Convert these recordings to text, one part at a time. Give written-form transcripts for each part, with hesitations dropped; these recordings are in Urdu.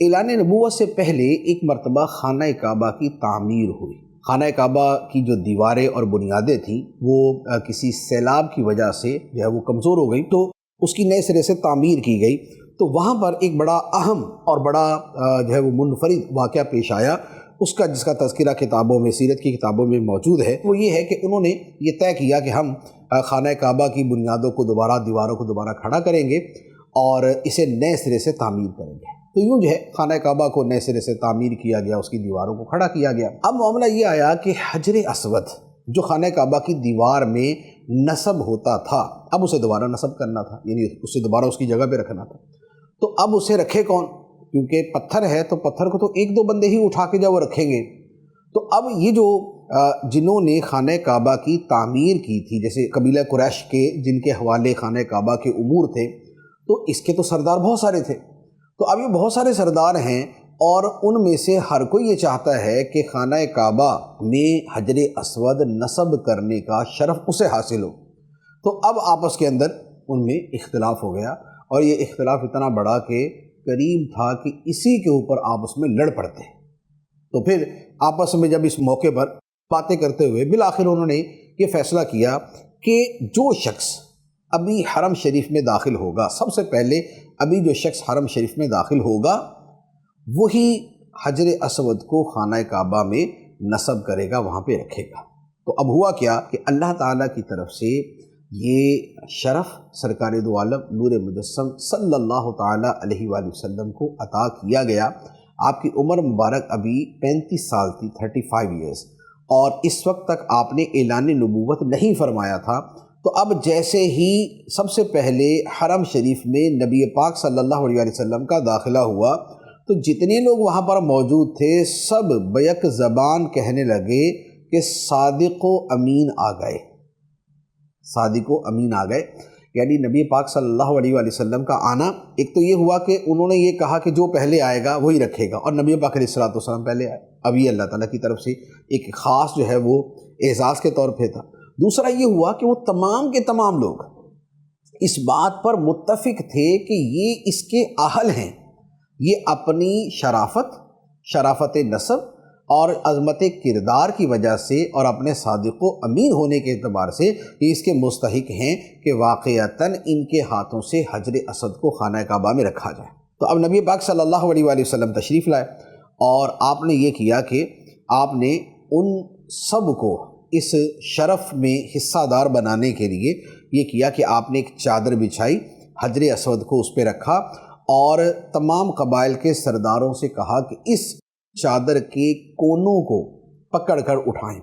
اعلان نبوت سے پہلے ایک مرتبہ خانہ کعبہ کی تعمیر ہوئی۔ خانہ کعبہ کی جو دیواریں اور بنیادیں تھیں وہ کسی سیلاب کی وجہ سے جو ہے وہ کمزور ہو گئی، تو اس کی نئے سرے سے تعمیر کی گئی۔ تو وہاں پر ایک بڑا اہم اور بڑا جو ہے وہ منفرد واقعہ پیش آیا، جس کا تذکرہ کتابوں میں، سیرت کی کتابوں میں موجود ہے۔ وہ یہ ہے کہ انہوں نے یہ طے کیا کہ ہم خانہ کعبہ کی بنیادوں کو دوبارہ، دیواروں کو دوبارہ کھڑا کریں گے اور اسے نئے سرے سے تعمیر کریں گے۔ تو یوں جو ہے خانہ کعبہ کو نئے سرے سے تعمیر کیا گیا، اس کی دیواروں کو کھڑا کیا گیا۔ اب معاملہ یہ آیا کہ حجر اسود جو خانہ کعبہ کی دیوار میں نصب ہوتا تھا، اب اسے دوبارہ نصب کرنا تھا، یعنی اسے دوبارہ اس کی جگہ پہ رکھنا تھا۔ تو اب اسے رکھے کون؟ کیونکہ پتھر ہے تو پتھر کو تو ایک دو بندے ہی اٹھا کے جب وہ رکھیں گے۔ تو اب یہ جو جنہوں نے خانہ کعبہ کی تعمیر کی تھی، جیسے قبیلہ قریش کے جن کے حوالے خانہ کعبہ کے امور تھے، تو اس کے تو سردار بہت سارے تھے۔ تو اب یہ بہت سارے سردار ہیں اور ان میں سے ہر کوئی یہ چاہتا ہے کہ خانہ کعبہ میں حجر اسود نصب کرنے کا شرف اسے حاصل ہو۔ تو اب آپس کے اندر ان میں اختلاف ہو گیا، اور یہ اختلاف اتنا بڑا کہ قریب تھا کہ اسی کے اوپر آپس میں لڑ پڑتے۔ تو پھر آپس میں جب اس موقع پر باتیں کرتے ہوئے بالآخر انہوں نے یہ فیصلہ کیا کہ جو شخص ابھی حرم شریف میں داخل ہوگا، سب سے پہلے ابھی جو شخص حرم شریف میں داخل ہوگا وہی حجر اسود کو خانہ کعبہ میں نصب کرے گا، وہاں پہ رکھے گا۔ تو اب ہوا کیا کہ اللہ تعالیٰ کی طرف سے یہ شرف سرکار دو عالم نور مجسم صلی اللہ تعالیٰ علیہ وآلہ وسلم کو عطا کیا گیا۔ آپ کی عمر مبارک ابھی 35 سال تھی، 35 ایئرز، اور اس وقت تک آپ نے اعلان نبوت نہیں فرمایا تھا۔ تو اب جیسے ہی سب سے پہلے حرم شریف میں نبی پاک صلی اللہ علیہ وسلم کا داخلہ ہوا، تو جتنے لوگ وہاں پر موجود تھے سب بیک زبان کہنے لگے کہ صادق و امین آ گئے، صادق و امین آ گئے۔ یعنی نبی پاک صلی اللہ علیہ وسلم کا آنا، ایک تو یہ ہوا کہ انہوں نے یہ کہا کہ جو پہلے آئے گا وہی رکھے گا، اور نبی پاک علیہ السلام پہلے آئے۔ اب یہ اللہ تعالیٰ کی طرف سے ایک خاص جو ہے وہ اعزاز کے طور پہ تھا۔ دوسرا یہ ہوا کہ وہ تمام کے تمام لوگ اس بات پر متفق تھے کہ یہ اس کے اہل ہیں، یہ اپنی شرافت نسب اور عظمت کردار کی وجہ سے اور اپنے صادق و امین ہونے کے اعتبار سے یہ اس کے مستحق ہیں کہ واقعتاً ان کے ہاتھوں سے حجر اسود کو خانہ کعبہ میں رکھا جائے۔ تو اب نبی پاک صلی اللہ علیہ وآلہ وسلم تشریف لائے، اور آپ نے یہ کیا کہ آپ نے ان سب کو اس شرف میں حصہ دار بنانے کے لیے یہ کیا کہ آپ نے ایک چادر بچھائی، حجر اسود کو اس پہ رکھا، اور تمام قبائل کے سرداروں سے کہا کہ اس چادر کے کونوں کو پکڑ کر اٹھائیں۔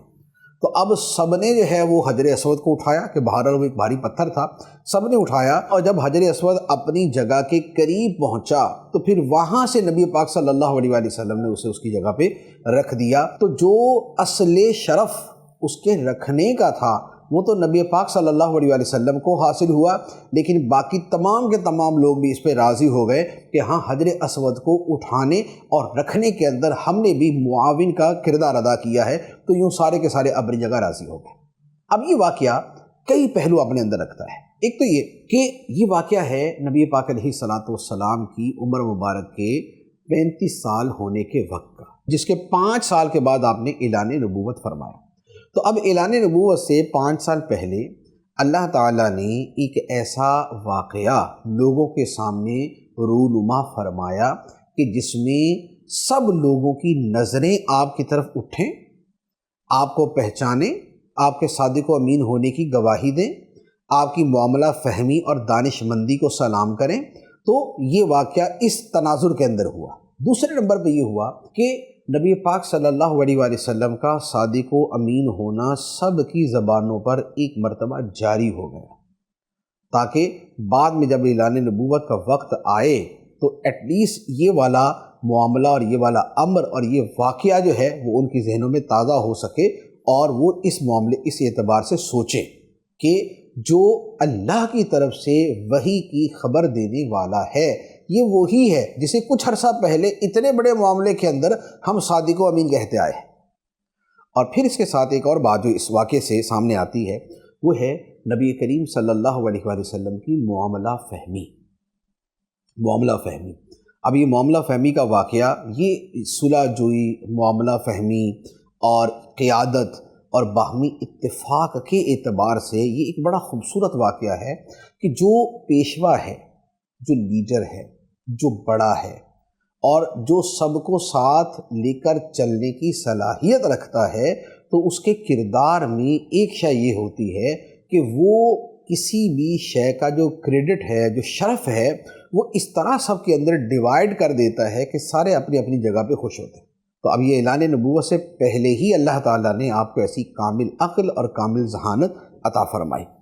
تو اب سب نے جو ہے وہ حجر اسود کو اٹھایا، کہ بہرحال وہ ایک بھاری پتھر تھا، سب نے اٹھایا، اور جب حجر اسود اپنی جگہ کے قریب پہنچا تو پھر وہاں سے نبی پاک صلی اللہ علیہ وآلہ وسلم نے اسے اس کی جگہ پہ رکھ دیا۔ تو جو اصل شرف اس کے رکھنے کا تھا وہ تو نبی پاک صلی اللہ علیہ وآلہ وسلم کو حاصل ہوا، لیکن باقی تمام کے تمام لوگ بھی اس پہ راضی ہو گئے کہ ہاں حجر اسود کو اٹھانے اور رکھنے کے اندر ہم نے بھی معاون کا کردار ادا کیا ہے۔ تو یوں سارے کے سارے اپنی جگہ راضی ہو گئے۔ اب یہ واقعہ کئی پہلو اپنے اندر رکھتا ہے۔ ایک تو یہ کہ یہ واقعہ ہے نبی پاک علیہ السلام کی عمر مبارک کے 35 سال ہونے کے وقت کا، جس کے 5 سال کے بعد آپ نے اعلان نبوت فرمایا۔ تو اب اعلان نبوت سے 5 سال پہلے اللہ تعالیٰ نے ایک ایسا واقعہ لوگوں کے سامنے رونما فرمایا کہ جس میں سب لوگوں کی نظریں آپ کی طرف اٹھیں، آپ کو پہچانیں، آپ کے صادق و امین ہونے کی گواہی دیں، آپ کی معاملہ فہمی اور دانش مندی کو سلام کریں۔ تو یہ واقعہ اس تناظر کے اندر ہوا۔ دوسرے نمبر پہ یہ ہوا کہ نبی پاک صلی اللہ علیہ وآلہ وسلم کا صادق و امین ہونا سب کی زبانوں پر ایک مرتبہ جاری ہو گیا، تاکہ بعد میں جب اعلان نبوت کا وقت آئے تو ایٹ لیسٹ یہ والا معاملہ اور یہ والا امر اور یہ واقعہ جو ہے وہ ان کی ذہنوں میں تازہ ہو سکے، اور وہ اس معاملے اس اعتبار سے سوچیں کہ جو اللہ کی طرف سے وحی کی خبر دینے والا ہے یہ وہی ہے جسے کچھ عرصہ پہلے اتنے بڑے معاملے کے اندر ہم صادق و امین کہتے آئے ہیں۔ اور پھر اس کے ساتھ ایک اور بات جو اس واقعے سے سامنے آتی ہے وہ ہے نبی کریم صلی اللہ علیہ وآلہ وسلم کی معاملہ فہمی۔ اب یہ معاملہ فہمی کا واقعہ، یہ صلح جوئی، معاملہ فہمی اور قیادت اور باہمی اتفاق کے اعتبار سے یہ ایک بڑا خوبصورت واقعہ ہے کہ جو پیشوا ہے، جو لیڈر ہے، جو بڑا ہے اور جو سب کو ساتھ لے کر چلنے کی صلاحیت رکھتا ہے، تو اس کے کردار میں ایک شے یہ ہوتی ہے کہ وہ کسی بھی شے کا جو کریڈٹ ہے، جو شرف ہے، وہ اس طرح سب کے اندر ڈیوائیڈ کر دیتا ہے کہ سارے اپنی اپنی جگہ پہ خوش ہوتے ہیں۔ تو اب یہ اعلان نبوت سے پہلے ہی اللہ تعالیٰ نے آپ کو ایسی کامل عقل اور کامل ذہانت عطا فرمائی۔